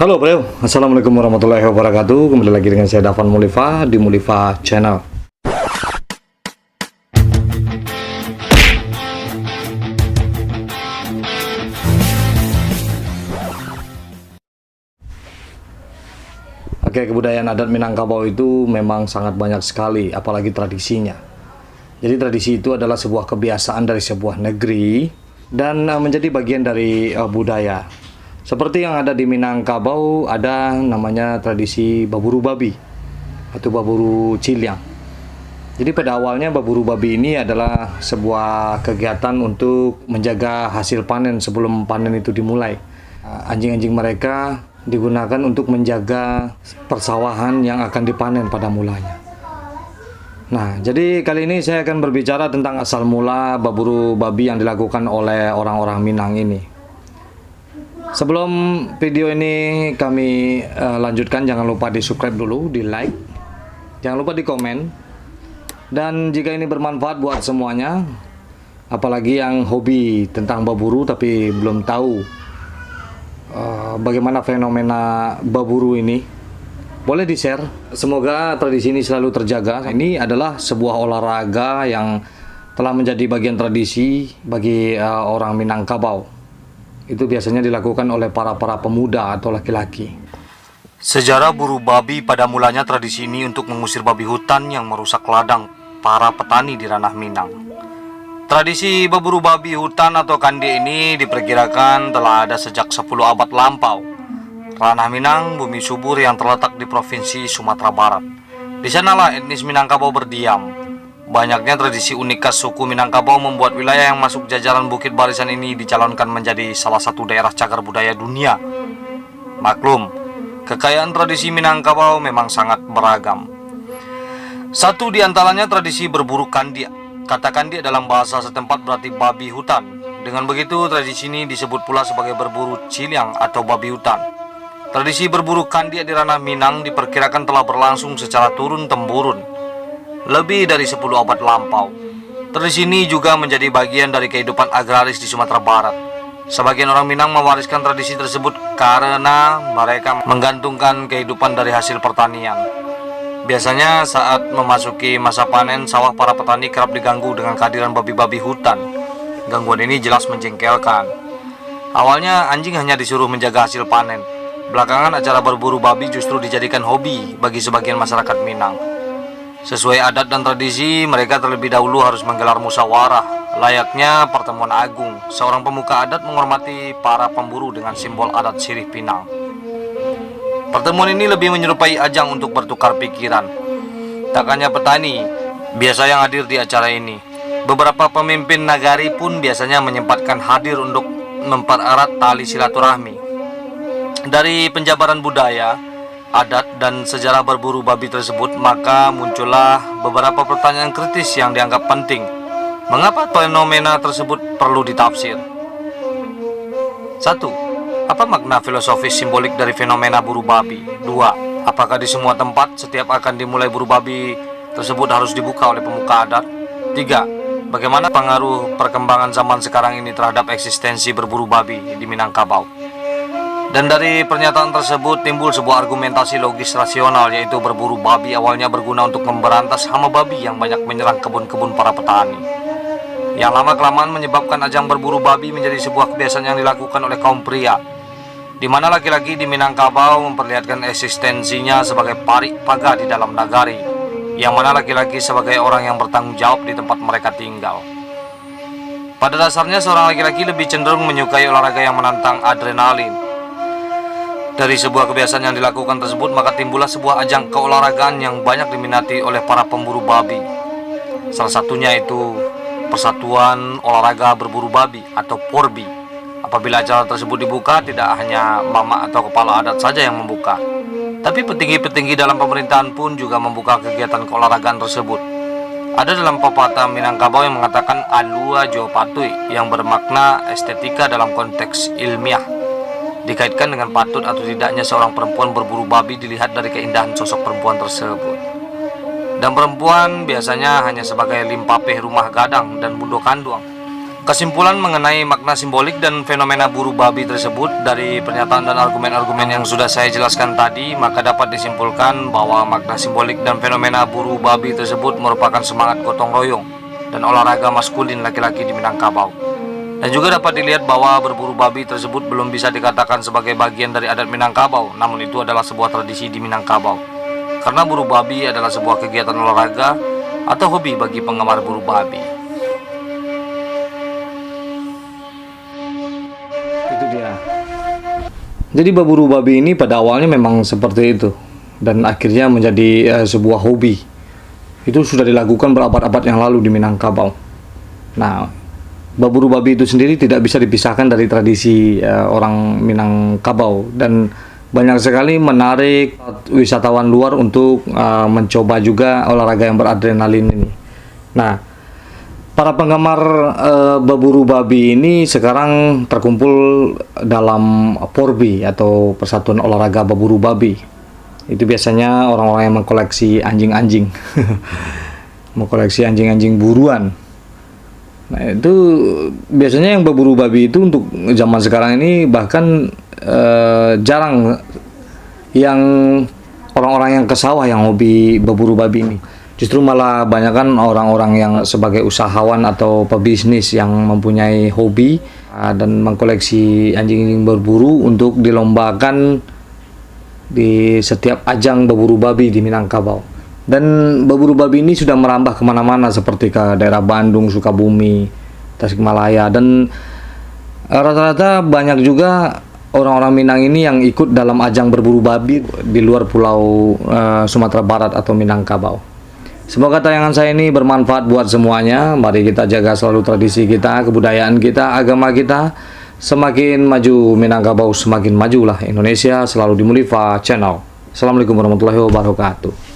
Halo bro, assalamualaikum warahmatullahi wabarakatuh. Kembali lagi dengan saya Dafan Mulifa di Mulifa Channel. Oke, kebudayaan adat Minangkabau itu memang sangat banyak sekali, apalagi tradisinya. Jadi tradisi itu adalah sebuah kebiasaan dari sebuah negeri dan menjadi bagian dari budaya. Seperti yang ada di Minangkabau, ada namanya tradisi baburu babi atau baburu ciliang. Jadi pada awalnya baburu babi ini adalah sebuah kegiatan untuk menjaga hasil panen sebelum panen itu dimulai. Anjing-anjing mereka digunakan untuk menjaga persawahan yang akan dipanen pada mulanya. Nah, jadi kali ini saya akan berbicara tentang asal mula baburu babi yang dilakukan oleh orang-orang Minang ini. Sebelum video ini kami lanjutkan, jangan lupa di subscribe dulu, di like, jangan lupa di komen. Dan jika ini bermanfaat buat semuanya, apalagi yang hobi tentang baburu tapi belum tahu bagaimana fenomena baburu ini, boleh di share. Semoga tradisi ini selalu terjaga. Ini adalah sebuah olahraga yang telah menjadi bagian tradisi bagi orang Minangkabau. Itu biasanya dilakukan oleh para pemuda atau laki-laki. Sejarah buru babi pada mulanya tradisi ini untuk mengusir babi hutan yang merusak ladang para petani di ranah Minang. Tradisi berburu babi hutan atau kandi ini diperkirakan telah ada sejak 10 abad lampau. Ranah Minang, bumi subur yang terletak di Provinsi Sumatera Barat. Di sanalah etnis Minangkabau berdiam. Banyaknya tradisi unik khas suku Minangkabau membuat wilayah yang masuk jajaran Bukit Barisan ini dicalonkan menjadi salah satu daerah cagar budaya dunia. Maklum, kekayaan tradisi Minangkabau memang sangat beragam. Satu di antaranya tradisi berburu kandia. Kata kandia dalam bahasa setempat berarti babi hutan. Dengan begitu, tradisi ini disebut pula sebagai berburu ciliang atau babi hutan. Tradisi berburu kandia di ranah Minang diperkirakan telah berlangsung secara turun-temurun lebih dari 10 abad lampau. Tradisi ini juga menjadi bagian dari kehidupan agraris di Sumatera Barat. Sebagian orang Minang mewariskan tradisi tersebut karena mereka menggantungkan kehidupan dari hasil pertanian. Biasanya saat memasuki masa panen, sawah para petani kerap diganggu dengan kehadiran babi-babi hutan. Gangguan ini jelas menjengkelkan. Awalnya anjing hanya disuruh menjaga hasil panen. Belakangan acara berburu babi justru dijadikan hobi bagi sebagian masyarakat Minang. Sesuai adat dan tradisi, mereka terlebih dahulu harus menggelar musyawarah, layaknya pertemuan agung. Seorang pemuka adat menghormati para pemburu dengan simbol adat sirih pinang. Pertemuan ini lebih menyerupai ajang untuk bertukar pikiran. Tak hanya petani biasa yang hadir di acara ini, beberapa pemimpin nagari pun biasanya menyempatkan hadir untuk mempererat tali silaturahmi. Dari penjabaran budaya, adat dan sejarah berburu babi tersebut, maka muncullah beberapa pertanyaan kritis yang dianggap penting. Mengapa fenomena tersebut perlu ditafsir? 1. Apa makna filosofis simbolik dari fenomena buru babi? 2. Apakah di semua tempat setiap akan dimulai buru babi tersebut harus dibuka oleh pemuka adat? 3. Bagaimana pengaruh perkembangan zaman sekarang ini terhadap eksistensi berburu babi di Minangkabau? Dan dari pernyataan tersebut timbul sebuah argumentasi logis rasional, yaitu berburu babi awalnya berguna untuk memberantas hama babi yang banyak menyerang kebun-kebun para petani. Yang lama-kelamaan menyebabkan ajang berburu babi menjadi sebuah kebiasaan yang dilakukan oleh kaum pria, di mana laki-laki di Minangkabau memperlihatkan eksistensinya sebagai parik paga di dalam nagari, yang mana laki-laki sebagai orang yang bertanggung jawab di tempat mereka tinggal. Pada dasarnya seorang laki-laki lebih cenderung menyukai olahraga yang menantang adrenalin. Dari sebuah kebiasaan yang dilakukan tersebut, maka timbullah sebuah ajang keolahragaan yang banyak diminati oleh para pemburu babi. Salah satunya itu Persatuan Olahraga Berburu Babi atau PORBI. Apabila acara tersebut dibuka, tidak hanya mama atau kepala adat saja yang membuka, tapi petinggi-petinggi dalam pemerintahan pun juga membuka kegiatan keolahragaan tersebut. Ada dalam pepatah Minangkabau yang mengatakan alua jo patui, yang bermakna estetika dalam konteks ilmiah. Dikaitkan dengan patut atau tidaknya seorang perempuan berburu babi dilihat dari keindahan sosok perempuan tersebut. Dan perempuan biasanya hanya sebagai limpapeh rumah gadang dan bundo kanduang. Kesimpulan mengenai makna simbolik dan fenomena buru babi tersebut dari pernyataan dan argumen-argumen yang sudah saya jelaskan tadi, maka dapat disimpulkan bahwa makna simbolik dan fenomena buru babi tersebut merupakan semangat gotong royong dan olahraga maskulin laki-laki di Minangkabau. Dan juga dapat dilihat bahwa berburu babi tersebut belum bisa dikatakan sebagai bagian dari adat Minangkabau, namun itu adalah sebuah tradisi di Minangkabau. Karena buru babi adalah sebuah kegiatan olahraga atau hobi bagi penggemar buru babi. Itu dia. Jadi berburu babi ini pada awalnya memang seperti itu dan akhirnya menjadi sebuah hobi. Itu sudah dilakukan berabad-abad yang lalu di Minangkabau. Nah, berburu babi itu sendiri tidak bisa dipisahkan dari tradisi orang Minangkabau dan banyak sekali menarik wisatawan luar untuk mencoba juga olahraga yang beradrenalin ini. Nah, para penggemar berburu babi ini sekarang terkumpul dalam Porbi atau Persatuan Olahraga Berburu Babi. Itu biasanya orang-orang yang mengkoleksi anjing-anjing, mengkoleksi anjing-anjing buruan. Nah, itu biasanya yang berburu babi itu untuk zaman sekarang ini bahkan jarang yang orang-orang yang ke sawah yang hobi berburu babi ini. Justru malah banyak kan orang-orang yang sebagai usahawan atau pebisnis yang mempunyai hobi dan mengkoleksi anjing-anjing berburu untuk dilombakan di setiap ajang berburu babi di Minangkabau. Dan berburu babi ini sudah merambah kemana-mana seperti ke daerah Bandung, Sukabumi, Tasikmalaya, dan rata-rata banyak juga orang-orang Minang ini yang ikut dalam ajang berburu babi di luar pulau Sumatera Barat atau Minangkabau. Semoga tayangan saya ini bermanfaat buat semuanya. Mari kita jaga selalu tradisi kita, kebudayaan kita, agama kita. Semakin maju Minangkabau, semakin majulah Indonesia. Selalu di Mulifa Channel. Assalamualaikum warahmatullahi wabarakatuh.